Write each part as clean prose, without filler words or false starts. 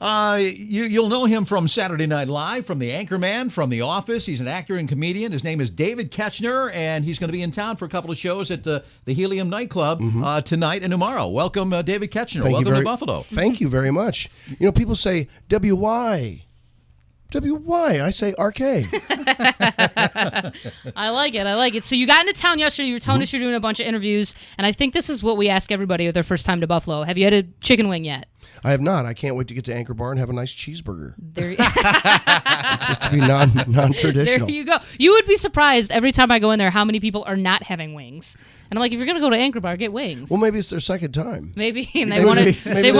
You'll know him from Saturday Night Live, from The Anchorman, from The Office. He's an actor and comedian. His name is David Koechner, and he's going to be in town for a couple of shows at the Helium nightclub tonight and tomorrow. Welcome, David Koechner. Welcome to Buffalo. Thank you very much. You know, people say WY. WY. I say RK. I like it. So you got into town yesterday. You were telling us you're doing a bunch of interviews, and I think this is what we ask everybody with their first time to Buffalo. Have you had a chicken wing yet? I have not. I can't wait to get to Anchor Bar and have a nice cheeseburger. There, just to be non-traditional. There you go. You would be surprised every time I go in there how many people are not having wings. And I'm like, if you're going to go to Anchor Bar, get wings. Well, maybe it's their second time. Maybe, and they want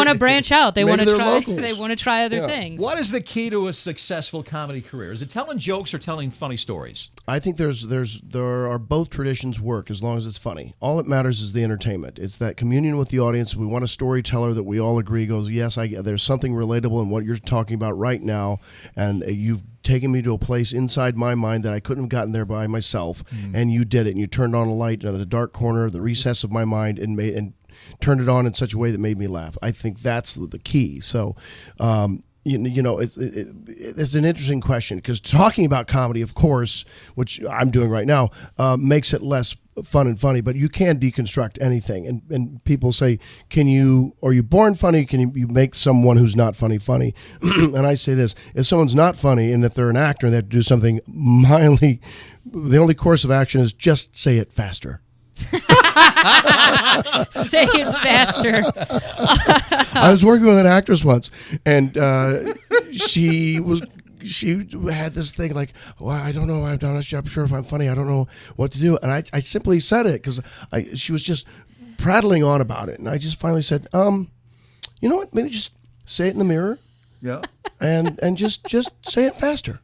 to branch out. They want to try. Locals. They want to try other things. What is the key to a successful comedy career? Is it telling jokes or telling funny stories? I think there are both traditions work as long as it's funny. All that matters is the entertainment. It's that communion with the audience. We want a storyteller that we all agree goes, yes, there's something relatable in what you're talking about right now, and you've taken me to a place inside my mind that I couldn't have gotten there by myself, and you did it, and you turned on a light in a dark corner, the recess of my mind, and turned it on in such a way that made me laugh. I think that's the key. So, it's an interesting question, because talking about comedy, of course, which I'm doing right now, makes it less fun and funny, but you can deconstruct anything. And people say, are you born funny? Can you make someone who's not funny funny? And I say this, if someone's not funny and if they're an actor and they have to do something mildly, the only course of action is just say it faster. Say it faster. I was working with an actress once, and she had this thing like, well, I don't know, I'm not sure if I'm funny, I don't know what to do. And I simply said it because she was just prattling on about it. And I just finally said, you know what, maybe just say it in the mirror. Yeah. And just say it faster.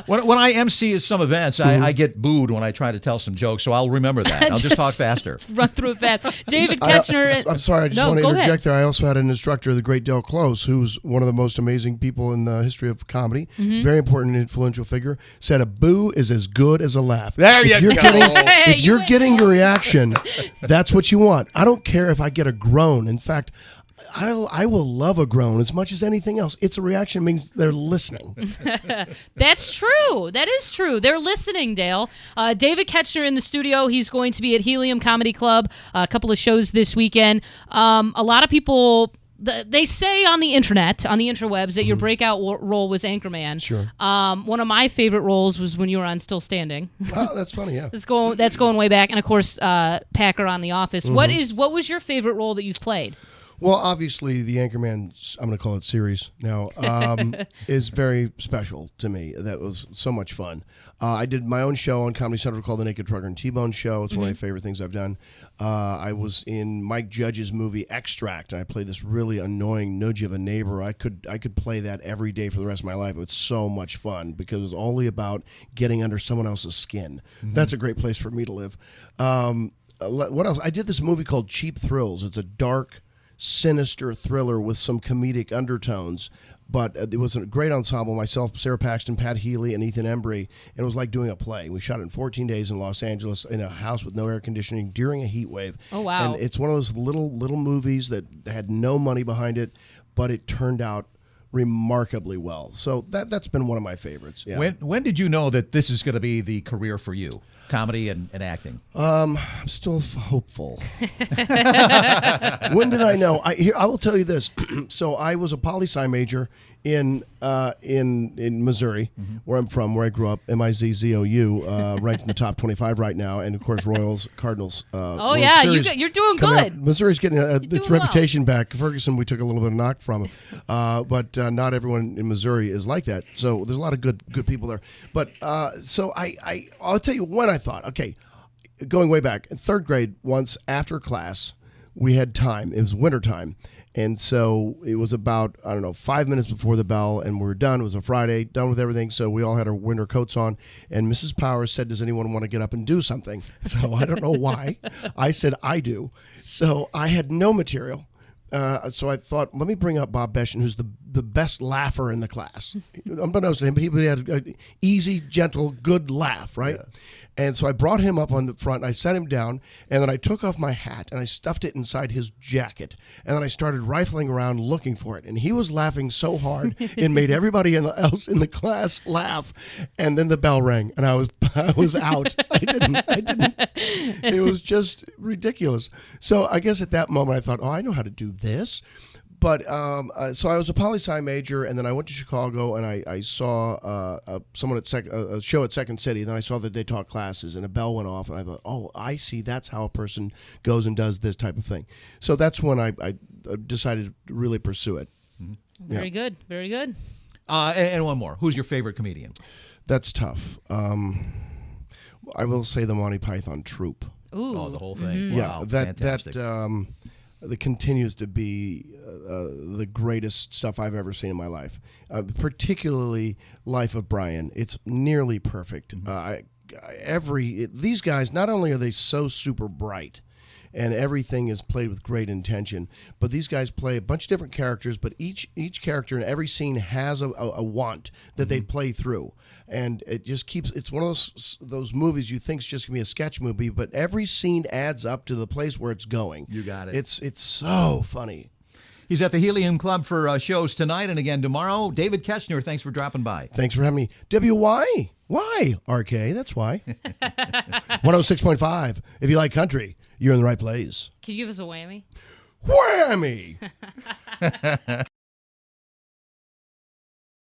When I MC at some events, I get booed when I try to tell some jokes, so I'll remember that. I'll just talk faster. Run through it fast. David Koechner. I'm sorry, I just want to interject there. I also had an instructor, the great Del Close, who's one of the most amazing people in the history of comedy, very important and influential figure, said a boo is as good as a laugh. There you go. If you're getting a reaction, that's what you want. I don't care if I get a groan. In fact, I will love a groan as much as anything else. It's a reaction, means they're listening. That's true. That is true. They're listening, Dale. David Koechner in the studio. He's going to be at Helium Comedy Club, a couple of shows this weekend. A lot of people, they say on the internet, on the interwebs, that your breakout role was Anchorman. Sure. One of my favorite roles was when you were on Still Standing. Oh, that's funny, yeah. That's going way back. And, of course, Packer on The Office. What was your favorite role that you've played? Well, obviously, the Anchorman, I'm going to call it series now, is very special to me. That was so much fun. I did my own show on Comedy Central called The Naked Trucker and T-Bone Show. It's one of my favorite things I've done. I was in Mike Judge's movie Extract, and I played this really annoying nudge of a neighbor. I could play that every day for the rest of my life. It was so much fun because it was only about getting under someone else's skin. That's a great place for me to live. What else? I did this movie called Cheap Thrills. It's a dark, sinister thriller with some comedic undertones, but it was a great ensemble. Myself, Sarah Paxton, Pat Healy, and Ethan Embry, and it was like doing a play. We shot it in 14 days in Los Angeles in a house with no air conditioning during a heat wave. Oh, wow. And it's one of those little movies that had no money behind it, but it turned out remarkably well. So that's been one of my favorites. Yeah. When did you know that this is going to be the career for you? Comedy and acting. I'm still hopeful. When did I know? I will tell you this. So I was a poli-sci major in Missouri, where I'm from, where I grew up. MIZZOU, ranked in the top 25 right now, and of course Royals, Cardinals. Oh yeah, you're doing good. Missouri's getting its reputation back. Ferguson, we took a little bit of knock from him, but not everyone in Missouri is like that. So there's a lot of good people there. But so I'll tell you when I thought, okay, going way back in third grade, once after class, we had time. It was winter time. And so it was about, 5 minutes before the bell, and we were done. It was a Friday, done with everything. So we all had our winter coats on. And Mrs. Powers said, does anyone want to get up and do something? So I don't know why. I said, I do. So I had no material. So I thought, let me bring up Bob Beshin, who's the best laugher in the class. Unbeknownst to him, he had an easy, gentle, good laugh, right? Yeah. And so I brought him up on the front, and I set him down, and then I took off my hat, and I stuffed it inside his jacket. And then I started rifling around looking for it. And he was laughing so hard, it made everybody else in the class laugh. And then the bell rang, and I was out. I didn't. It was just ridiculous. So I guess at that moment I thought, I know how to do this. But so I was a poli-sci major, and then I went to Chicago, and I saw someone at a show at Second City. Then I saw that they taught classes, and a bell went off, and I thought, I see. That's how a person goes and does this type of thing. So that's when I decided to really pursue it. Mm-hmm. Very good. Very good. And one more. Who's your favorite comedian? That's tough. I will say the Monty Python troupe. Ooh. Oh, the whole thing. Yeah, Wow, that fantastic. that continues to be the greatest stuff I've ever seen in my life. Particularly Life of Brian. It's nearly perfect. These guys, not only are they so super bright, and everything is played with great intention, but these guys play a bunch of different characters, but each character in every scene has a want that they play through. And it just keeps, it's one of those movies you think is just going to be a sketch movie, but every scene adds up to the place where it's going. You got it. It's so funny. He's at the Helium Club for shows tonight and again tomorrow. David Koechner, thanks for dropping by. Thanks for having me. WYRK, that's why. 106.5. If you like country, you're in the right place. Can you give us a whammy? Whammy!